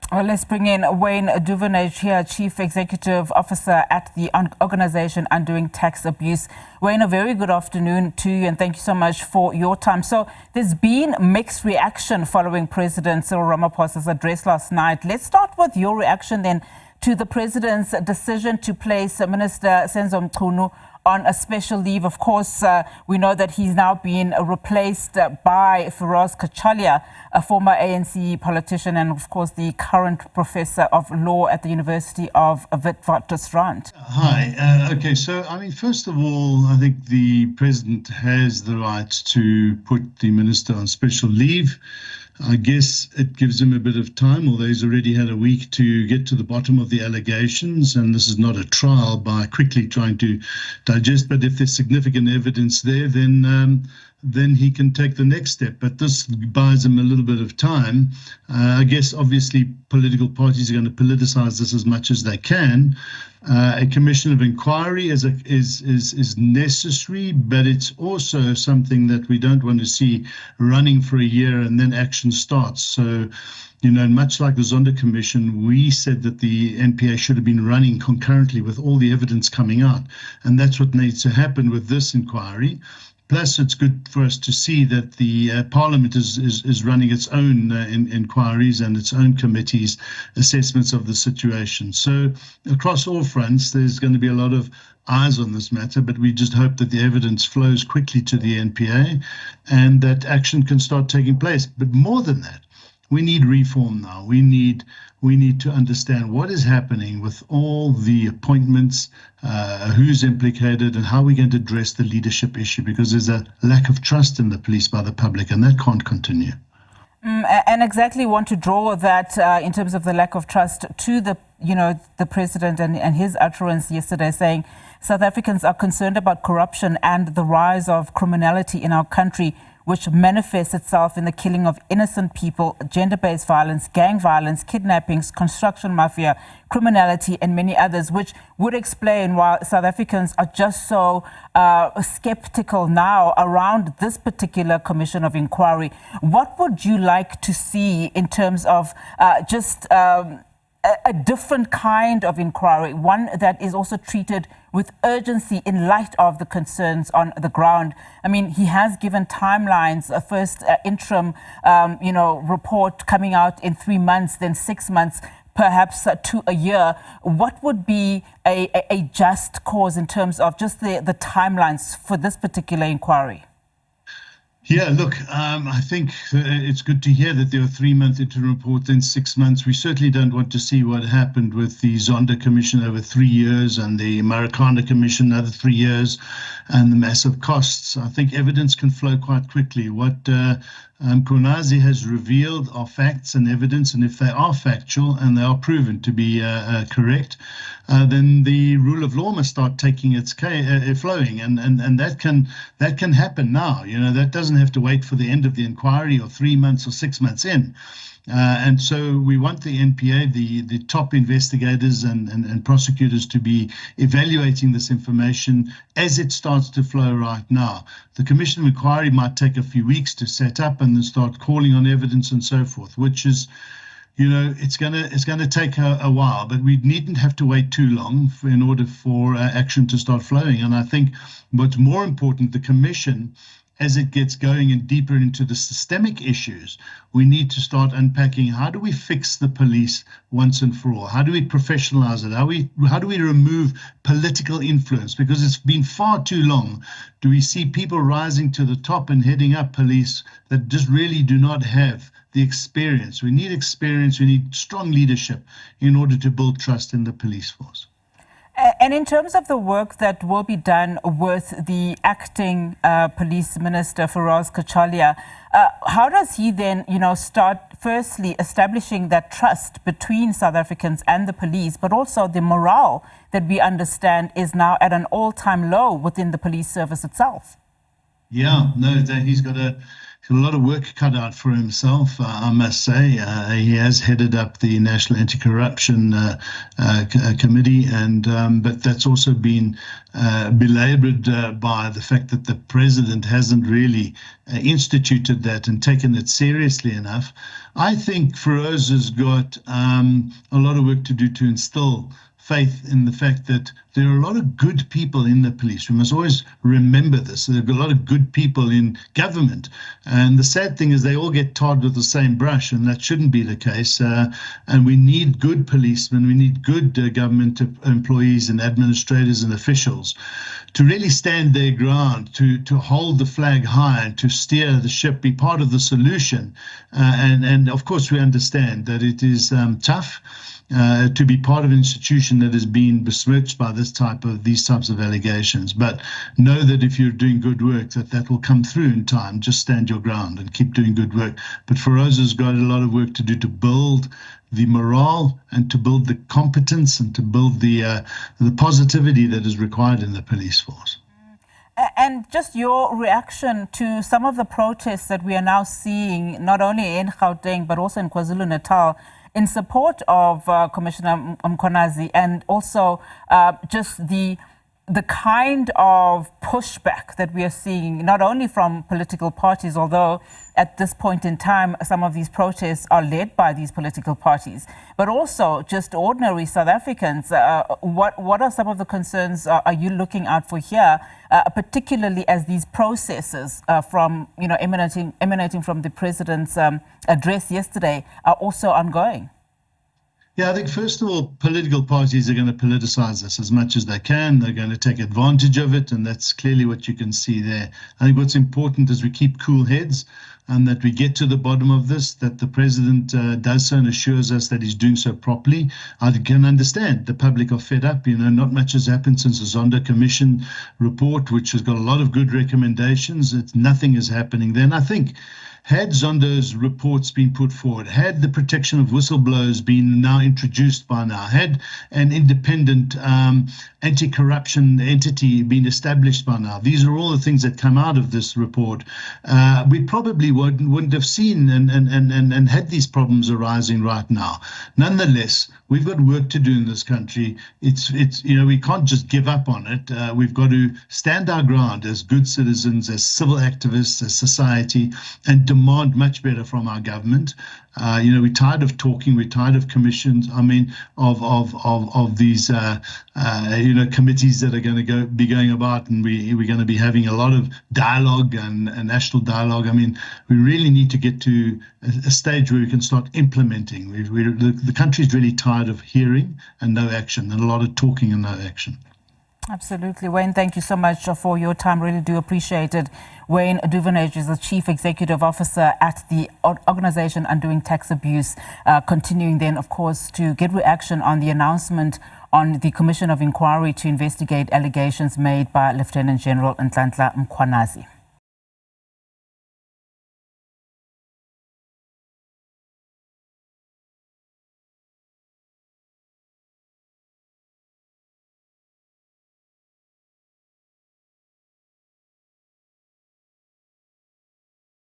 Well, let's bring in Wayne Duvenage here, Chief Executive Officer at the organization Undoing Tax Abuse. Wayne, a very good afternoon to you and thank you so much for your time. So there's been mixed reaction following President Cyril Ramaphosa's address last night. Let's start with your reaction then to the President's decision to place Minister Senzo Mchunu on a special leave. Of course, we know that he's now been replaced by Feroz Kachalia, a former ANC politician and, of course, the current professor of law at the University of Witwatersrand. Hi. Okay, so, I mean, first of all, I think the president has the right to put the minister on special leave. I guess it gives him a bit of time, although he's already had a week to get to the bottom of the allegations, and this is not a trial by quickly trying to digest. But if there's significant evidence there, then he can take the next step. But this buys him a little bit of time. I guess, obviously, political parties are going to politicize this as much as they can. A commission of inquiry is necessary, but it's also something that we don't want to see running for a year and then action starts. So, you know, much like the Zondo Commission, we said that the NPA should have been running concurrently with all the evidence coming out. And that's what needs to happen with this inquiry. Plus, it's good for us to see that the Parliament is running its own inquiries and its own committees' assessments of the situation. So across all fronts, there's going to be a lot of eyes on this matter, but we just hope that the evidence flows quickly to the NPA and that action can start taking place. But more than that, we need reform now. We need to understand what is happening with all the appointments, who's implicated, and how we're going to address the leadership issue, because there's a lack of trust in the police by the public, and that can't continue. And exactly want to draw that in terms of the lack of trust to the president and his utterance yesterday saying South Africans are concerned about corruption and the rise of criminality in our country, which manifests itself in the killing of innocent people, gender-based violence, gang violence, kidnappings, construction mafia, criminality, and many others, which would explain why South Africans are just so skeptical now around this particular commission of inquiry. What would you like to see in terms of a different kind of inquiry, one that is also treated with urgency in light of the concerns on the ground? I mean, he has given timelines, a first interim, report coming out in 3 months, then 6 months, perhaps to a year. What would be a just cause in terms of just the timelines for this particular inquiry? Yeah, look, I think it's good to hear that there are 3-month interim reports in 6 months. We certainly don't want to see what happened with the Zondo Commission over 3 years and the Marikana Commission another 3 years and the massive costs. I think evidence can flow quite quickly. What Mkhwanazi has revealed are facts and evidence, and if they are factual and they are proven to be correct, then the rule of law must start taking its flowing, and that can happen now. You know, that doesn't have to wait for the end of the inquiry or 3 months or 6 months in. And so we want the NPA, the top investigators and prosecutors, to be evaluating this information as it starts to flow right now. The Commission of Inquiry might take a few weeks to set up and then start calling on evidence and so forth, which is, you know, it's gonna take a while, but we needn't have to wait too long in order for action to start flowing. And I think what's more important, the Commission, as it gets going and deeper into the systemic issues, we need to start unpacking how do we fix the police once and for all? How do we professionalize it? How do we remove political influence? Because it's been far too long. Do we see people rising to the top and heading up police that just really do not have the experience? We need experience. We need strong leadership in order to build trust in the police force. And in terms of the work that will be done with the acting police minister, Feroz Kachalia, how does he then, start firstly establishing that trust between South Africans and the police, but also the morale that we understand is now at an all-time low within the police service itself? Yeah, no, he's got got a lot of work cut out for himself, I must say. He has headed up the National Anti-Corruption Committee, but that's also been belabored by the fact that the president hasn't really instituted that and taken it seriously enough. I think Feroz has got a lot of work to do to instill faith in the fact that there are a lot of good people in the police. We must always remember this. There are a lot of good people in government. And the sad thing is they all get tarred with the same brush, and that shouldn't be the case. And we need good policemen. We need good government employees and administrators and officials to really stand their ground, to hold the flag high and to steer the ship, be part of the solution. And of course, we understand that it is tough to be part of an institution that has been besmirched by these types of allegations. But know that if you're doing good work, that will come through in time. Just stand your ground and keep doing good work. But Feroz has got a lot of work to do to build the morale and to build the competence and to build the positivity that is required in the police force. And just your reaction to some of the protests that we are now seeing, not only in Gauteng, but also in KwaZulu-Natal, in support of Commissioner Mkhwanazi, and also just the kind of pushback that we are seeing, not only from political parties, although at this point in time, some of these protests are led by these political parties, but also just ordinary South Africans. What are some of the concerns are you looking out for here, particularly as these processes from, emanating from the president's address yesterday are also ongoing? Yeah, I think first of all, political parties are going to politicize this as much as they can. They're going to take advantage of it, and that's clearly what you can see there. I think what's important is we keep cool heads and that we get to the bottom of this, that the president does so and assures us that he's doing so properly. I can understand the public are fed up. Not much has happened since the Zondo Commission report, which has got a lot of good recommendations. Nothing is happening then. I think had Zondo's reports been put forward, had the protection of whistleblowers been now introduced by now, had an independent anti-corruption entity been established by now, these are all the things that come out of this report, we probably wouldn't have seen and had these problems arising right now. Nonetheless, we've got work to do in this country. It's we can't just give up on it. We've got to stand our ground as good citizens, as civil activists, as society, and demand much better from our government. We're tired of talking. We're tired of commissions. I mean, of these committees that are going to be going about, and we're going to be having a lot of dialogue and national dialogue. I mean, we really need to get to a stage where we can start implementing. The country is really tired of hearing and no action, and a lot of talking and no action. Absolutely. Wayne, thank you so much for your time. Really do appreciate it. Wayne Duvenage is the Chief Executive Officer at the Organisation Undoing Tax Abuse, continuing then, of course, to get reaction on the announcement on the Commission of Inquiry to investigate allegations made by Lt General Nhlanhla Mkhwanazi.